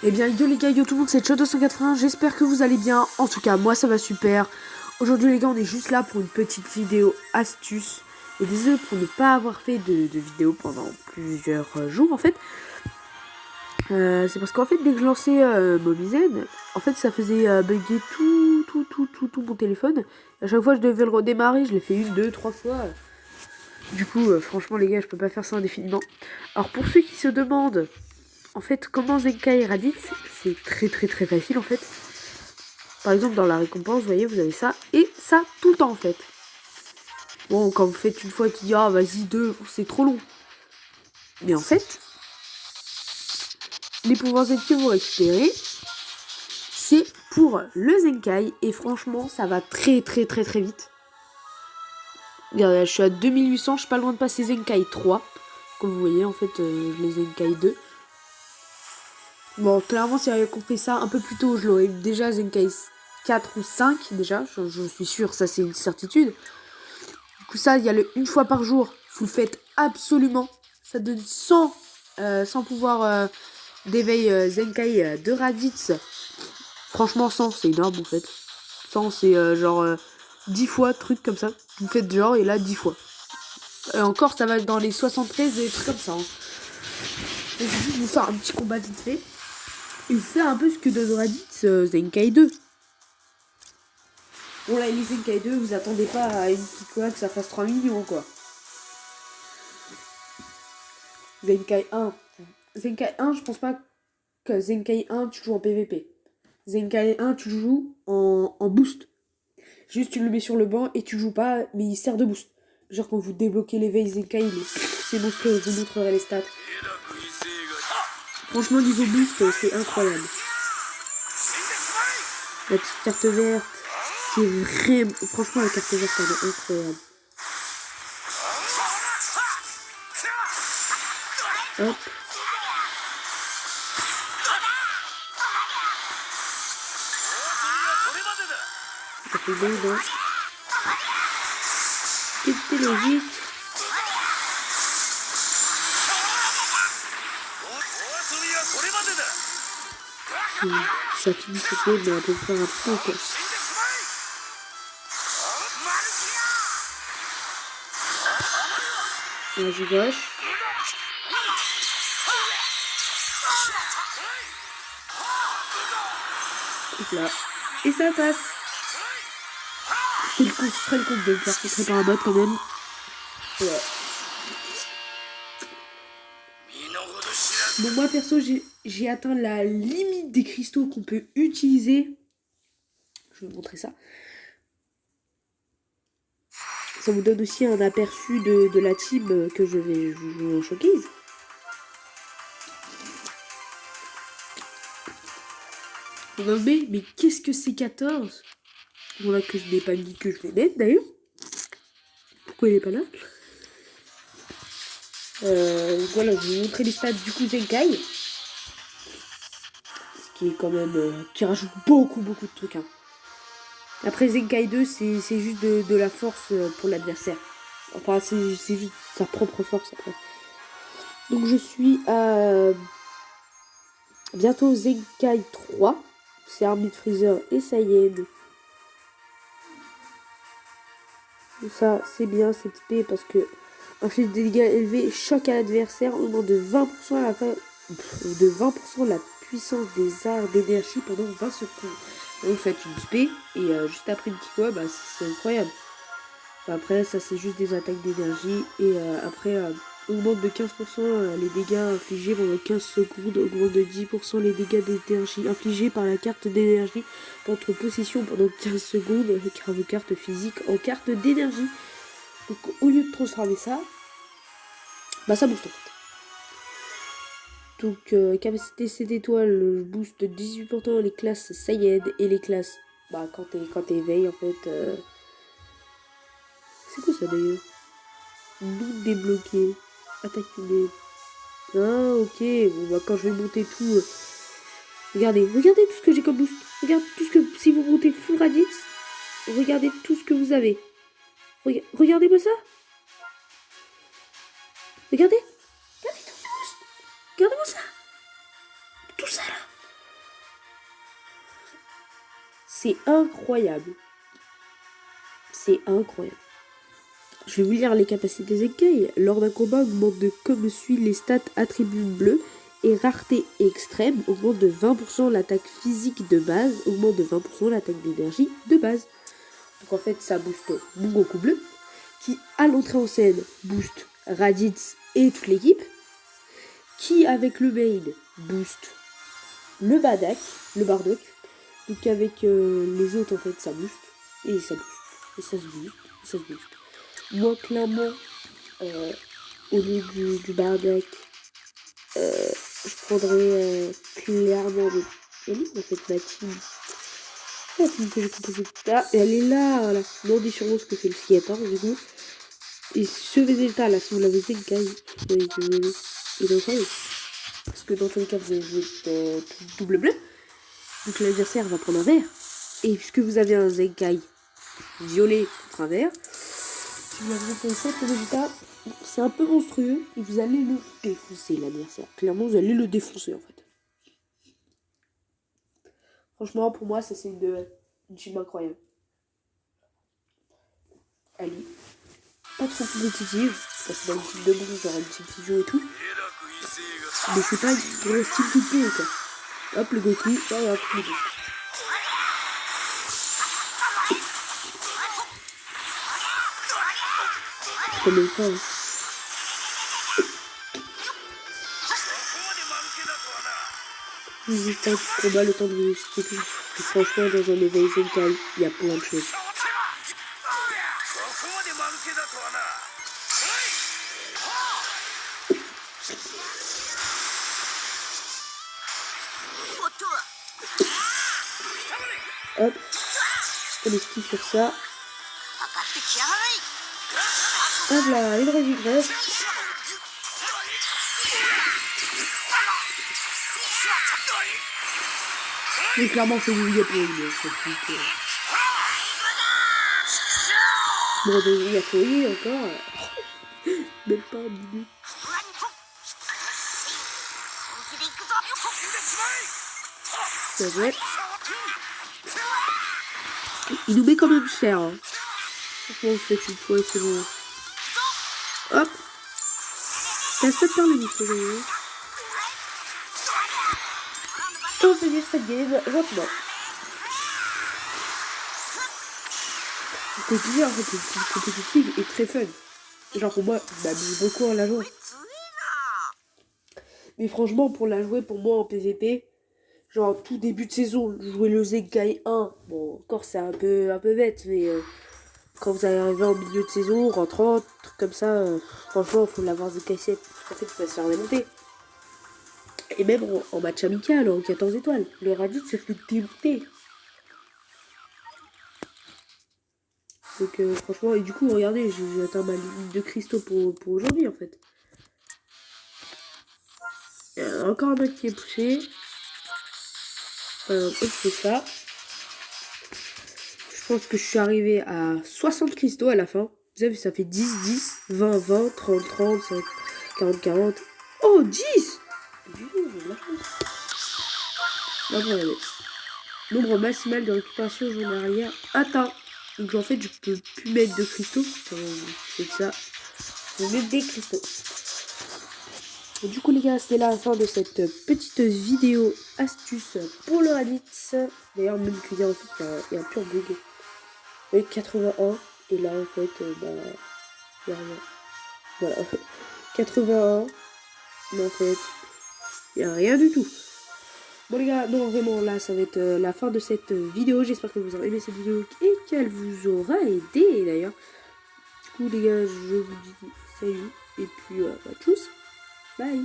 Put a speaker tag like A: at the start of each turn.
A: Eh bien, yo les gars, yo tout le monde, c'est Cho280, j'espère que vous allez bien. En tout cas, moi ça va super. Aujourd'hui les gars, on est juste là pour une petite vidéo astuce. Et désolé pour ne pas avoir fait de vidéo pendant plusieurs jours en fait. C'est parce qu'en fait, dès que je lançais Mobizen, en fait ça faisait bugger tout mon téléphone. À chaque fois je devais le redémarrer, je l'ai fait une, deux, trois fois. Du coup, franchement les gars, je peux pas faire ça indéfiniment. Alors pour ceux qui se demandent... En fait, comment Zenkai Raditz, c'est très facile en fait. Par exemple, dans la récompense, vous voyez, vous avez ça et ça tout le temps en fait. Bon, quand vous faites une fois qui dit ah vas-y deux, c'est trop long. Mais en fait, les pouvoirs Z que vous récupérez, c'est pour le Zenkai et franchement, ça va très vite. Regardez, je suis à 2800, je suis pas loin de passer Zenkai 3. Comme vous voyez, en fait, les Zenkai 2. Bon, clairement, si j'avais compris ça un peu plus tôt, je l'aurais déjà Zenkai 4 ou 5 déjà, je suis sûre, ça c'est une certitude. Du coup ça, il y a le une fois par jour, vous le faites absolument. Ça donne 100 pouvoir d'éveil Zenkai de Raditz. Franchement 100 c'est énorme en fait. 100 c'est genre 10 fois, truc comme ça. Vous faites genre et là 10 fois. Et encore ça va dans les 73 et des trucs comme ça. Hein. Je vais juste vous faire un petit combat vite fait. Et vous faire un peu ce que donne Raditz Zenkai 2. Bon là, les Zenkai 2, vous attendez pas à une petite quoi que ça fasse 3 millions quoi. Zenkai 1. Zenkai 1, je pense pas que Zenkai 1, tu joues en PVP. Zenkai 1, tu joues en boost. Juste, tu le mets sur le banc et tu joues pas, mais il sert de boost. Genre, quand vous débloquez l'éveil Zenkai, c'est monstrueux, je vous montrerai les stats. Franchement, niveau boost, c'est incroyable. La petite carte verte, qui est vraiment... Franchement, la carte verte, elle est incroyable. Hop. Ça fait bien, non? C'était logique. Ça finit ce game, mais on peut faire un point quoi. Vas-y gauche. Hop là. Et ça passe. Ce serait le compte de me faire contrer par un bot quand même. Ouais. Bon, moi perso, j'ai atteint la limite des cristaux qu'on peut utiliser. Je vais vous montrer ça. Ça vous donne aussi un aperçu de la team que je vais jouer en showcase. Mais qu'est-ce que c'est 14? Voilà que je n'ai pas dit que je vais mettre d'ailleurs. Pourquoi il n'est pas là? Voilà, je vais vous montrer les stats du coup Zenkai. Ce qui est quand même... qui rajoute beaucoup de trucs. Hein. Après Zenkai 2, c'est juste de la force pour l'adversaire. Enfin, c'est juste sa propre force après. Donc je suis à... bientôt Zenkai 3. C'est Army Freezer et Saiyan. Ça, c'est bien cette épée parce que un fiche de dégâts élevé choque à l'adversaire au moins de 20% à la fin... de 20% la puissance des arts d'énergie pendant 20 secondes. Vous faites une spé et juste après une Kikoa, bah, c'est incroyable. Après, ça c'est juste des attaques d'énergie et après, augmente de 15% les dégâts infligés pendant 15 secondes, augmente de 10% les dégâts d'énergie infligés par la carte d'énergie contre possession pendant 15 secondes, car vos cartes physiques en carte d'énergie. Donc au lieu de transformer ça, bah ça booste en fait. Donc, capacité 7 étoiles, booste de 18% les classes Saiyan et les classes. Bah, quand t'éveilles, en fait. C'est quoi ça d'ailleurs? Doute débloqué. Attaque humaine. Ah, ok. Bon, bah, quand je vais monter tout. Regardez tout ce que j'ai comme boost. Regarde tout ce que. Si vous montez full Raditz, regardez tout ce que vous avez. Regardez-moi ça. Regardez. Regardez tout ce boost. Regardez-moi ça. Tout ça là. C'est incroyable. C'est incroyable. Je vais vous lire les capacités Zenkai. Lors d'un combat, augmente de comme suit les stats attributs bleus et rareté extrême, augmente de 20% l'attaque physique de base, augmente de 20% l'attaque d'énergie de base. Donc en fait, ça booste mon Goku bleu, qui à l'entrée en scène booste Raditz et toute l'équipe, qui avec le main booste le Bardock, donc avec les autres en fait ça booste, et ça booste, et ça se booste, et ça se booste. Moi clairement, au lieu du Bardock, je prendrais clairement le... Elle est en fait ma team. La team que j'ai composée. Ah, elle est là, voilà. Non différence que fait le skater, du coup. Et ce Vegeta là, si vous l'avez fait, il est incroyable. Parce que dans tous les cas, vous avez joué double bleu. Donc l'adversaire va prendre un vert. Et puisque vous avez un Zenkai violet contre un vert, si vous avez fait 7 Vegeta, c'est un peu monstrueux. Et vous allez le défoncer, l'adversaire. Clairement, vous allez le défoncer en fait. Franchement, pour moi, ça c'est une team incroyable. Elle est pas trop compétitive. Parce que dans une team de bronze, genre une team fusion et tout. Mais c'est pas une grosse team coupée quoi. Hop, le Goku, hop, le Goku. Comme le temps. N'hésitez pas du combat, le temps de vous expliquer tout. Et franchement, dans un éveil Zenkai, il y a plein de choses. Hop, on esquive sur ça. Hop là, une résigresse. Mais clairement, c'est du gameplay. Bon, il y a Koei encore. Même pas un minute. C'est vrai. Il nous met quand même cher. Hein. Franchement, vous faites une fois et c'est bon. Hop. T'as 7 par le ce jeu. Et on finit cette game gentiment. Le quotidien, en fait, c'est une team compétitive et très fun. Genre pour moi, je m'amuse beaucoup en la jouant. Mais franchement, pour la jouer, pour moi en PVP, genre tout début de saison, jouer le Zenkai 1, bon, encore c'est un peu bête, mais quand vous arrivez en milieu de saison, rentrant, truc comme ça, franchement, il faut l'avoir Zenkai 7. En fait, il faut se faire démonter. Et même en match amical, en 14 étoiles, le Raditz se fait démonter. Donc franchement, et du coup, regardez, j'ai atteint ma limite de cristaux pour aujourd'hui en fait. Encore un mec qui est poussé. C'est ça. Je pense que je suis arrivé à 60 cristaux à la fin. Vous avez vu, ça fait 10, 10, 20, 20, 30, 30, 40, 40. Oh, 10! Là, regardez. Nombre maximal de récupération journalière atteint. Donc en fait, je peux plus mettre de cristaux. C'est ça. Je vais mettre des cristaux. Et du coup les gars, c'est la fin de cette petite vidéo astuce pour le Raditz. D'ailleurs même que dire en fait il y a un pur bug. Avec 81 et là en fait il y a rien. Voilà. 81 mais en fait il y a rien du tout. Bon les gars, non vraiment là ça va être la fin de cette vidéo. J'espère que vous aurez aimé cette vidéo et qu'elle vous aura aidé d'ailleurs. Du coup les gars, je vous dis salut et puis tchuss. Bye.